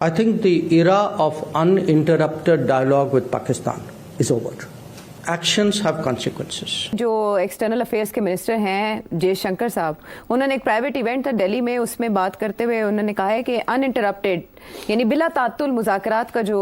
I think the era of uninterrupted dialogue with Pakistan is over. Actions have consequences. जो external affairs के minister हैं जयशंकर साहब, उन्होंने एक प्राइवेट इवेंट था दिल्ली में, उसमें बात करते हुए उन्होंने कहा है कि अनइंटरप्टेड यानी बिला तात्तुल मुज़ाकरात का जो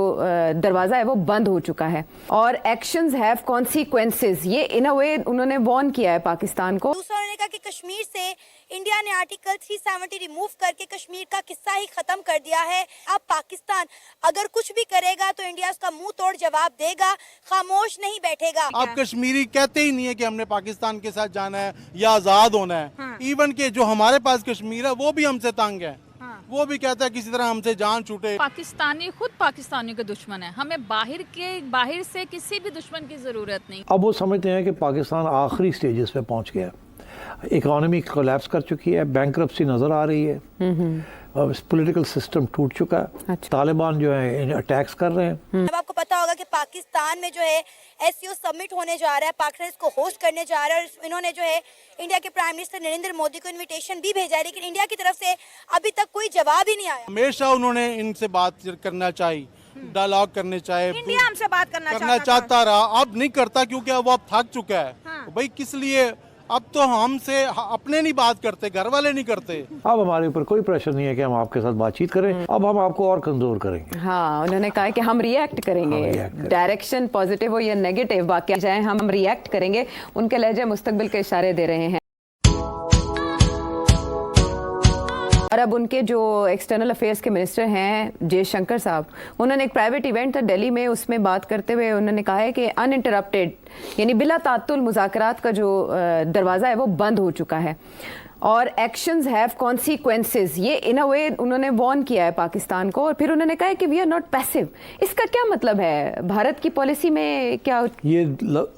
दरवाज़ा है वो बंद हो चुका है और एक्शंस हैव कॉन्सिक्वेंसेस, ये इन अ वे उन्होंने वार्न किया है पाकिस्तान को। दूसरा उन्होंने कहा कि कश्मीर से इंडिया ने आर्टिकल 370 रिमूव करके कश्मीर का किस्सा ही खत्म कर दिया है। अब पाकिस्तान अगर कुछ भी करेगा तो इंडिया उसका मुंह तोड़ जवाब देगा, खामोश नहीं बैठेगा। अब कश्मीरी कहते ही नहीं है कि हमने पाकिस्तान के साथ जाना है या आजाद होना है। इवन के जो हमारे पास कश्मीर है वो भी हमसे तंग है। वो भी कहता है किसी तरह हमसे जान छूटे। पाकिस्तानी खुद पाकिस्तानियों के दुश्मन है, हमें बाहर से किसी भी दुश्मन की जरूरत नहीं। अब वो समझते हैं कि पाकिस्तान आखिरी स्टेजेस पे पहुंच गया, इकोनॉमी कोलैप्स कर चुकी है, बैंकरप्सी नजर आ रही है, पॉलिटिकल सिस्टम टूट चुका है। अच्छा। तालिबान जो है अटैक्स कर रहे हैं। अब आपको पता होगा कि पाकिस्तान में जो है एससीओ समिट होने जा रहा है, पाकिस्तान इसको होस्ट करने जा रहा है और इन्होंने जो है इंडिया के प्राइम मिनिस्टर नरेंद्र मोदी को इनविटेशन भी भेजा है, लेकिन इंडिया की तरफ से अभी तक कोई जवाब ही नहीं आया। हमेशा उन्होंने इनसे बात करना चाहिए, डायलॉग करने चाहिए, इंडिया हमसे बात करना चाहता रहा, अब नहीं करता क्योंकि अब थक चुका है। भाई किस लिए, अब तो हमसे अपने नहीं बात करते, घर वाले नहीं करते। अब हमारे ऊपर कोई प्रेशर नहीं है कि हम आपके साथ बातचीत करें, अब हम आपको और कमजोर करेंगे। हाँ, उन्होंने कहा कि हम रिएक्ट करेंगे, डायरेक्शन पॉजिटिव हो या नेगेटिव, बाकी जाए हम रिएक्ट करेंगे। उनके लहजे मुस्तकबिल के इशारे दे रहे हैं। और अब उनके जो एक्सटर्नल अफेयर्स के मिनिस्टर हैं जयशंकर साहब, उन्होंने एक प्राइवेट इवेंट था दिल्ली में, उसमें बात करते हुए उन्होंने कहा है कि अनइंटरप्टेड यानी बिला तात्तुल मुज़ाकरात का जो दरवाज़ा है वो बंद हो चुका है और एक्शंस हैव कॉन्सिक्वेंसेस, ये इन अ वे उन्होंने वार्न किया है पाकिस्तान को। और फिर उन्होंने कहा है कि वी आर नॉट पैसिव। इसका क्या मतलब है भारत की पॉलिसी में? क्या ये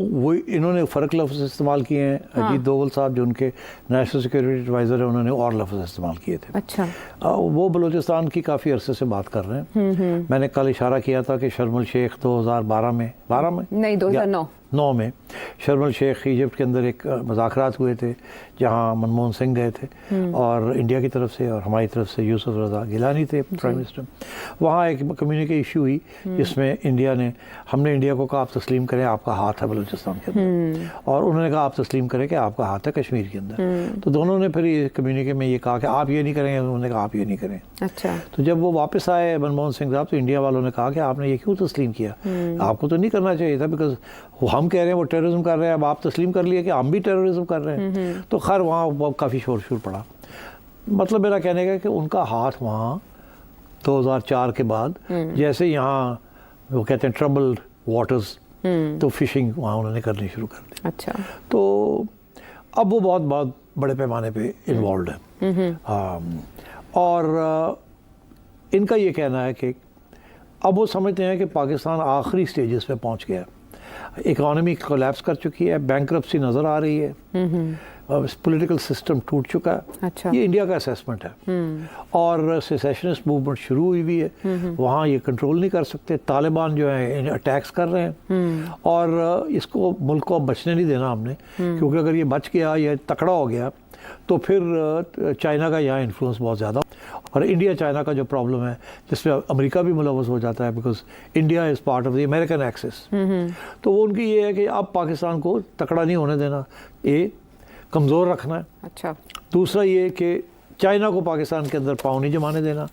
वो इन्होंने फ़र्क लफ्ज़ इस्तेमाल किए हैं। अजीत दोवल साहब जो उनके नेशनल सिक्योरिटी एडवाइज़र है, उन्होंने और लफ्ज़ इस्तेमाल किए थे। अच्छा। वो बलूचिस्तान की काफ़ी अरसे से बात कर रहे हैं। मैंने कल इशारा किया था कि शर्म शेख 2012 में नहीं 2009 में शर्म शेख इजिप्ट के अंदर एक मुज़ाकरात हुए थे जहां मनमोहन सिंह गए थे और इंडिया की तरफ से और हमारी तरफ से यूसुफ रज़ा गिलानी थे प्राइम मिनिस्टर। वहाँ एक कम्युनिके इशू हुई जिसमें हमने इंडिया को कहा आप तस्लीम करें, आपका हाथ है बलूचिस्तान के अंदर, और उन्होंने कहा आप तस्लीम करें कि आपका हाथ है कश्मीर के अंदर। तो दोनों ने फिर ये कम्युनिके में ये कहा कि आप ये नहीं करेंगे, उन्होंने कहा आप ये नहीं करें। अच्छा। तो जब वो वापस आए मनमोहन सिंह साहब, तो इंडिया वालों ने कहा कि आपने ये क्यों तस्लीम किया, आपको तो नहीं करना चाहिए था, बिकॉज हम कह रहे हैं वो टेररिज्म कर रहे हैं, अब आप तस्लीम कर लिए कि हम भी टेररिज्म कर रहे हैं। तो खैर वहाँ काफ़ी शोर पड़ा। मतलब मेरा कहने का कि उनका हाथ वहाँ 2004 के बाद जैसे यहाँ वो कहते हैं ट्रबल्ड वाटर्स, तो फिशिंग वहाँ उन्होंने करनी शुरू कर दी। अच्छा। तो अब वो बहुत बड़े पैमाने पे इन्वॉल्व है। और इनका ये कहना है कि अब वो समझते हैं कि पाकिस्तान आखिरी स्टेजेस पे पहुंच गया, इकोनॉमी कोलैप्स कर चुकी है, बैंकरप्सी नज़र आ रही है, पॉलिटिकल सिस्टम टूट चुका है। अच्छा। ये इंडिया का असेसमेंट है। और सेसेशनिस्ट मूवमेंट शुरू हुई भी है, वहाँ ये कंट्रोल नहीं कर सकते, तालिबान जो है अटैक्स कर रहे हैं और इसको मुल्क को बचने नहीं देना हमने, क्योंकि अगर ये बच गया, ये तकड़ा हो गया, तो फिर चाइना का यहाँ इन्फ्लुएंस बहुत ज़्यादा, और इंडिया चाइना का जो प्रॉब्लम है जिसमें अमेरिका भी मुलव्वस हो जाता है, because India is part of the American axis. तो वो उनकी ये है कि अब पाकिस्तान को तकड़ा नहीं होने देना, ये कमज़ोर रखना है। अच्छा। दूसरा ये कि चाइना को पाकिस्तान के अंदर पाँव नहीं जमाने देना,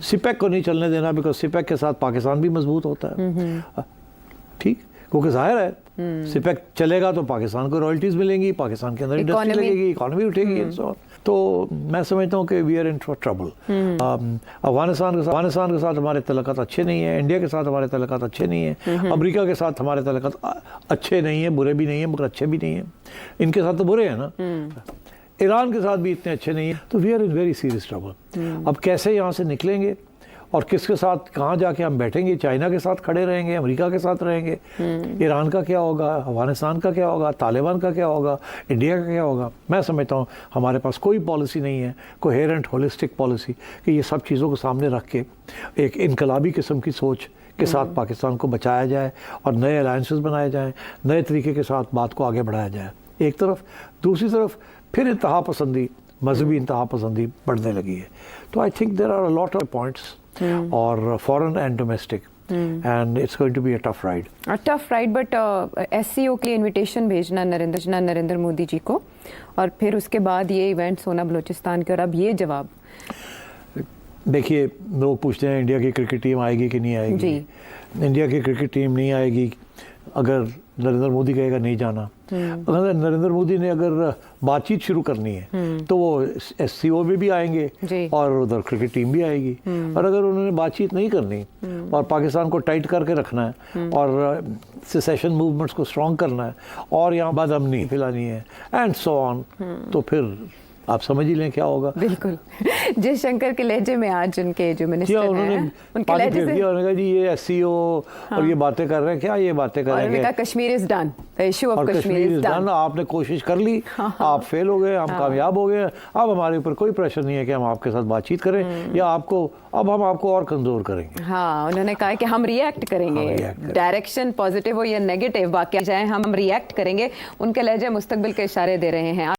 सिपेक को नहीं चलने देना, बिकॉज सिपेक के साथ पाकिस्तान भी मजबूत होता है। ठीक, क्योंकि जाहिर है सिपेक चलेगा तो पाकिस्तान को रॉयल्टीज मिलेंगी, पाकिस्तान के अंदर इंडस्ट्री लगेगी, इकोनॉमी उठेगी। तो मैं समझता हूँ कि we are in trouble. Afghanistan के साथ हमारे तल्लुकात अच्छे नहीं है, इंडिया के साथ हमारे तल्लुकात अच्छे नहीं है, अमेरिका के साथ हमारे तल्लुकात अच्छे नहीं है, बुरे भी नहीं है मगर अच्छे भी नहीं है। इनके साथ तो बुरे हैं ना, ईरान के साथ भी इतने अच्छे नहीं है। तो we are in very serious trouble. अब कैसे यहाँ से निकलेंगे और किसके साथ कहाँ जाके हम बैठेंगे? चाइना के साथ खड़े रहेंगे, अमेरिका के साथ रहेंगे, ईरान का क्या होगा, अफगानिस्तान का क्या होगा, तालिबान का क्या होगा, इंडिया का क्या होगा? मैं समझता हूँ हमारे पास कोई पॉलिसी नहीं है, कोहेरेंट होलिस्टिक पॉलिसी, कि ये सब चीज़ों को सामने रख के एक इनकलाबी किस्म की सोच के साथ पाकिस्तान को बचाया जाए और नए अलायंसेस बनाए जाएँ, नए तरीके के साथ बात को आगे बढ़ाया जाए एक तरफ। दूसरी तरफ फिर इंतहा पसंदी, मजहबी इंतहा पसंदी बढ़ने लगी है। तो I think there are a lot of points और foreign and domestic, and it's going to be a tough ride. Tough ride, but SCO के इनविटेशन भेजना नरेंद्र मोदी जी को, और फिर उसके बाद ये इवेंट्स होना बलूचिस्तान के, और अब ये जवाब। देखिए, लोग पूछते हैं इंडिया की क्रिकेट टीम आएगी कि नहीं आएगी। जी। इंडिया की क्रिकेट टीम नहीं आएगी अगर नरेंद्र मोदी कहेगा नहीं जाना। अगर नरेंद्र मोदी ने अगर बातचीत शुरू करनी है तो वो SCO में भी आएंगे जी। और उधर क्रिकेट टीम भी आएगी। और अगर उन्होंने बातचीत नहीं करनी और पाकिस्तान को टाइट करके रखना है और सेसेशन मूवमेंट्स को स्ट्रॉन्ग करना है और यहाँ बदअमनी फैलानी है एंड सो ऑन, तो फिर आप समझ ही लें क्या होगा। बिल्कुल। जयशंकर के लहजे में आज उनके जो मिनिस्टर हैं, उन्होंने उनके पानी लहजे फेर से, दिया, उन्होंने कहा जी ये SCO और ये बातें कर रहे हैं, क्या ये बातें कर और रहे उन्होंने हैं, कहा Kashmir is done, the issue of और कश्मीर इज डन। आपने कोशिश कर ली, आप फेल हो गए, हम कामयाब हो गए, अब हमारे ऊपर कोई प्रेशर नहीं है कि हम आपके साथ बातचीत करें या अब हम आपको और कमजोर करेंगे। हाँ, उन्होंने कहा कि हम रिएक्ट करेंगे, डायरेक्शन पॉजिटिव हो या नेगेटिव, वाकया जाए हम रिएक्ट करेंगे। उनके लहजे मुस्तकबिल के इशारे दे रहे हैं।